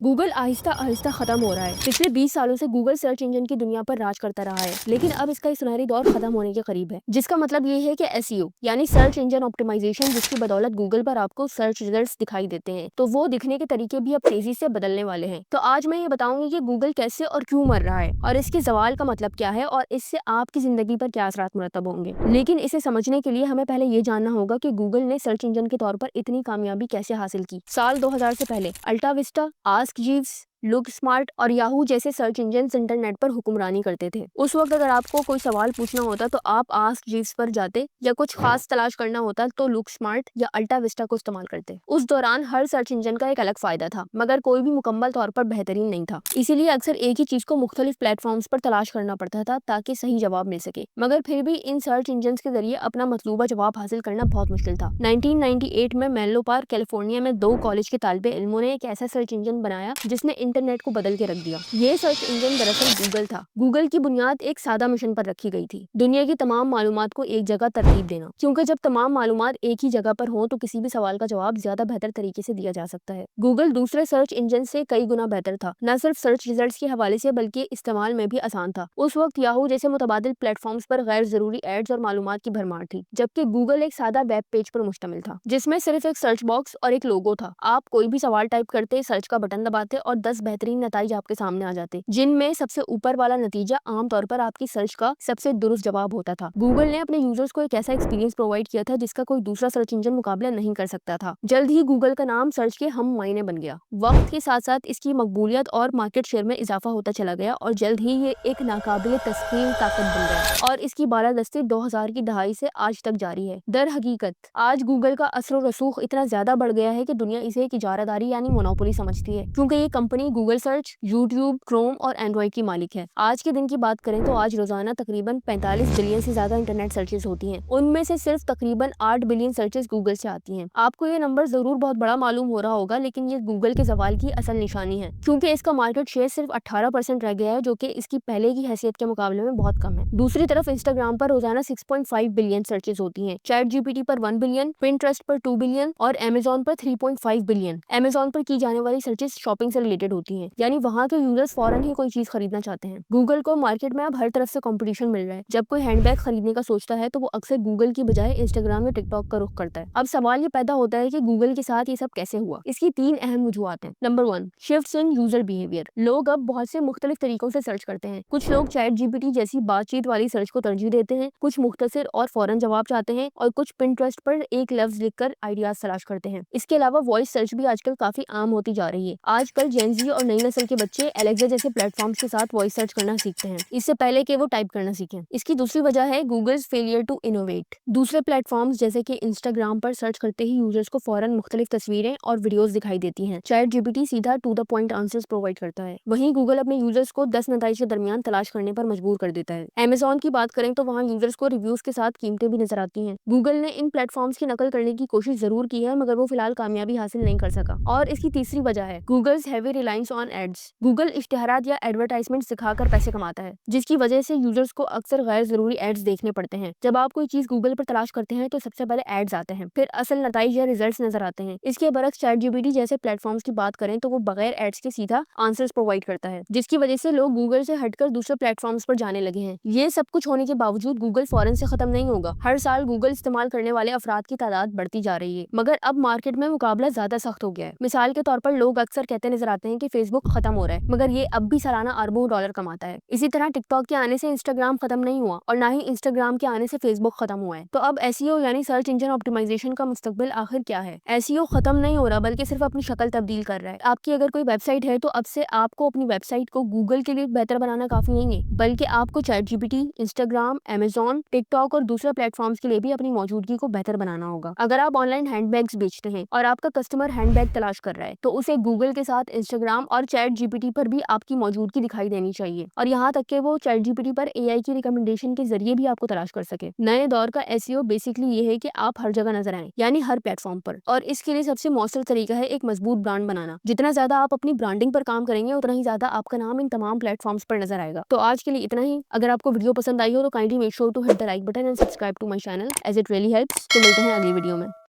Google Aahista Aahista खत्म हो रहा है। पिछले 20 सालों से गूगल सर्च इंजन की दुनिया पर राज करता रहा है, लेकिन अब इसका सुनहरी दौर खत्म होने के करीब है। जिसका मतलब ये है कि एसईओ यानी सर्च इंजन ऑप्टिमाइजेशन, जिसकी बदौलत गूगल पर आपको सर्च रिजल्ट्स दिखाई देते हैं, तो वो दिखने के तरीके भी अब तेजी से बदलने वाले हैं। तो आज मैं ये बताऊंगी कि गूगल कैसे और क्यों मर रहा है, और इसके जवाल का मतलब क्या है, और इससे आपकी जिंदगी पर क्या असरात मुरतब होंगे। लेकिन इसे समझने के लिए हमें पहले ये जानना होगा कि गूगल ने सर्च इंजन के तौर पर इतनी कामयाबी कैसे हासिल की। साल 2000 से पहले अल्टा विस्टा, आस्क जीव्स, लुक स्मार्ट और याहू जैसे सर्च इंजन इंटरनेट पर हुक्मरानी करते थे। उस वक्त अगर आपको कोई सवाल पूछना होता तो आप आस्क जीव्स पर जाते, या कुछ खास तलाश करना होता तो लुक स्मार्ट या अल्टा विस्टा को इस्तेमाल करते। उस दौरान हर सर्च इंजन का एक अलग फायदा था, मगर कोई भी मुकम्मल तौर पर बेहतरीन नहीं था। इसीलिए अक्सर एक ही चीज को मुख्तलिफ प्लेटफॉर्म्स पर तलाश करना पड़ता था ताकि सही जवाब मिल सके। मगर फिर भी इन सर्च इंजन के जरिए अपना मतलूबा जवाब हासिल करना बहुत मुश्किल था। 1998 में मेनलो पार्क कैलिफोर्निया में दो कॉलेज के तालिबे इल्मों ने एक ऐसा सर्च इंजन बनाया जिसने इंटरनेट को बदल के रख दिया। ये सर्च इंजन दरअसल गूगल था। गूगल की बुनियाद एक सादा मिशन पर रखी गई थी, दुनिया की तमाम मालूमात को एक जगह तरतीब देना। क्योंकि जब तमाम मालूमात एक ही जगह पर हो तो किसी भी सवाल का जवाब ज्यादा बेहतर तरीके से दिया जा सकता है। गूगल दूसरे सर्च इंजन से कई गुना बेहतर था, न सिर्फ सर्च रिजल्ट्स के हवाले से बल्कि इस्तेमाल में भी आसान था। उस वक्त याहू जैसे मुतबादिल प्लेटफॉर्म्स पर गैर जरूरी एड्स और मालूमात की भरमार थी, जबकि गूगल एक सादा वेब पेज पर मुश्तमिल था जिसमें सिर्फ एक सर्च बॉक्स और एक लोगो था। आप कोई भी सवाल टाइप करते, सर्च का बटन दबाते और 10 बेहतरीन नतीजे आपके सामने आ जाते, जिनमें सबसे ऊपर वाला नतीजा आमतौर पर आपकी सर्च का सबसे दुरुस्त जवाब होता था। गूगल ने अपने यूजर्स को एक ऐसा एक्सपीरियंस प्रोवाइड किया था जिसका कोई दूसरा सर्च इंजन मुकाबला नहीं कर सकता था। जल्द ही गूगल का नाम सर्च के हम मायने बन गया। वक्त के साथ साथ इसकी मकबूलियत और मार्केट शेयर में इजाफा होता चला गया और जल्द ही ये एक नाकाबिल तस्लीम ताकत बन गया, और इसकी बालादस्ती 2000 की दहाई से आज तक जारी है। दर हकीकत आज गूगल का असर और रसूख इतना ज्यादा बढ़ गया है कि दुनिया इसे एक इजारादारी यानी मोनोपोली समझती है, क्योंकि ये company Google search, YouTube, Chrome और एंड्रॉइड की मालिक है। आज के दिन की बात करें तो आज रोजाना तकरीबन 45 बिलियन से ज्यादा इंटरनेट सर्चेस होती हैं। उनमें से सिर्फ तकरीबन 8 बिलियन सर्चेस गूगल से आती हैं। आपको ये नंबर जरूर बहुत बड़ा मालूम हो रहा होगा, लेकिन ये गूगल के जवाल की असल निशानी है, क्योंकि इसका मार्केट शेयर सिर्फ 18% रह गया है, जो कि इसकी पहले की हैसियत के मुकाबले में बहुत कम है। दूसरी तरफ इंस्टाग्राम पर रोजाना 6.5 बिलियन सर्चेस होती हैं, चैट जीपीटी पर 1 बिलियन, पिंटरेस्ट पर 2 बिलियन और अमेजोन पर 3.5 बिलियन। अमेजोन पर की जाने वाली सर्चेस शॉपिंग से रिलेटेड होती हैं, यानी वहाँ के यूजर्स फौरन ही कोई चीज खरीदना चाहते हैं। गूगल को मार्केट में अब हर तरफ से कंपटीशन मिल रहा है। जब कोई हैंडबैग खरीदने का सोचता है तो वो अक्सर गूगल की बजाय इंस्टाग्राम या टिकटॉक का रुख करता है। अब सवाल ये पैदा होता है कि गूगल के साथ ये सब कैसे हुआ। इसकी 3 अहम वजूहत हैं। नंबर 1, शिफ्ट्स इन यूजर बिहेवियर। लोग अब बहुत से मुख्तलिफ तरीकों से सर्च करते हैं। कुछ लोग चैट जीपीटी जैसी बातचीत वाली सर्च को तरजीह देते हैं, कुछ मुख्तसर और फौरन जवाब चाहते हैं, और कुछ पिंटरेस्ट पर एक लफ्ज लिखकर आइडियाज तलाश करते हैं। इसके अलावा वॉइस सर्च भी आजकल काफी आम होती जा रही है। आजकल जेनजी और नई नस्ल के बच्चे एलेक्सा जैसे प्लेटफॉर्म्स के साथ वॉइस सर्च करना सीखते हैं, इससे पहले कि वो टाइप करना सीखें। इसकी दूसरी वजह है गूगल्स फेलियर टू इनोवेट। दूसरे प्लेटफॉर्म्स जैसे कि इंस्टाग्राम पर सर्च करते ही यूजर्स को फौरन मुख्तलिफ तस्वीरें और वीडियोस दिखाई देती हैं। चैट जीपीटी सीधा to the point answers provide करता है, वहीं गूगल अपने यूजर्स को 10 नतीजे के दरमियान तलाश करने पर मजबूर कर देता है। अमेजोन की बात करें तो वहाँ यूजर्स को रिव्यूज के साथ कीमतें भी नजर आती हैं। गूगल ने इन प्लेटफॉर्म्स की नकल करने की कोशिश जरूर की है, मगर वो फिलहाल कामयाबी हासिल नहीं कर सका। और इसकी तीसरी वजह है Google's heavy reliance on ads. Google इश्तिहारात या एडवर्टाइजमेंट सिखाकर पैसे कमाता है, जिसकी वजह से यूजर्स को अक्सर गैर जरूरी एड्स देखने पड़ते हैं। जब आप कोई चीज गूगल पर तलाश करते हैं तो सबसे पहले एड्स आते हैं, फिर असल नतीजे या रिजल्ट्स नजर आते हैं। इसके बरक्स चैट जीपीटी जैसे प्लेटफॉर्म्स की बात करें तो वो बगैर एड्स के सीधा आंसर्स प्रोवाइड करता है, जिसकी वजह से लोग गूगल से हटकर दूसरे प्लेटफॉर्म्स पर जाने लगे हैं। ये सब कुछ होने के बावजूद गूगल फौरन से खत्म नहीं होगा। हर साल गूगल इस्तेमाल करने वाले अफराद की तादाद बढ़ती जा रही है, मगर अब मार्केट में मुकाबला ज्यादा सख्त हो गया है। मिसाल के तौर पर लोग अक्सर कहते नजर आते हैं कि फेसबुक खत्म हो रहा है, मगर ये अब भी सालाना अरबों डॉलर कमाता है। इसी तरह टिकटॉक के आने से इंस्टाग्राम खत्म नहीं हुआ, और ना ही इंस्टाग्राम के आने से फेसबुक खत्म हुआ है। तो अब एसईओ यानी सर्च इंजन ऑप्टिमाइजेशन का मुस्तकबिल आखिर क्या है? एसईओ खत्म नहीं हो रहा, बल्कि सिर्फ अपनी शक्ल तब्दील कर रहा है। आपकी अगर कोई वेबसाइट है तो अब से आपको अपनी वेबसाइट को गूगल के लिए बेहतर बनाना काफी नहीं है, बल्कि आपको chat GPT, Instagram, Amazon, TikTok और दूसरे प्लेटफॉर्म्स के लिए भी अपनी मौजूदगी को बेहतर बनाना होगा। अगर आप ऑनलाइन हैंडबैग्स बेचते हैं और आपका कस्टमर हैंडबैग तलाश कर रहा है, तो उसे गूगल के साथ इंस्टाग्राम और चैट जीपीटी पर भी आपकी मौजूदगी दिखाई देनी चाहिए, और यहाँ तक कि वो चैट जीपीटी पर एआई की रिकमेंडेशन के जरिए भी आपको तलाश कर सके। नए दौर का एसईओ बेसिकली ये है कि आप हर जगह नजर आए, यानी हर प्लेटफॉर्म पर, और इसके लिए सबसे मौसर तरीका है एक मजबूत ब्रांड बनाना। जितना ज्यादा आप अपनी ब्रांडिंग पर काम करेंगे, उतना ही ज्यादा आपका नाम इन तमाम प्लेटफॉर्म्स पर नजर आएगा। तो आज के लिए इतना ही। अगर आपको वीडियो पसंद आई हो तो kindly make sure to hit the like button and subscribe to my channel, as it really helps. तो मिलते हैं अगली वीडियो में।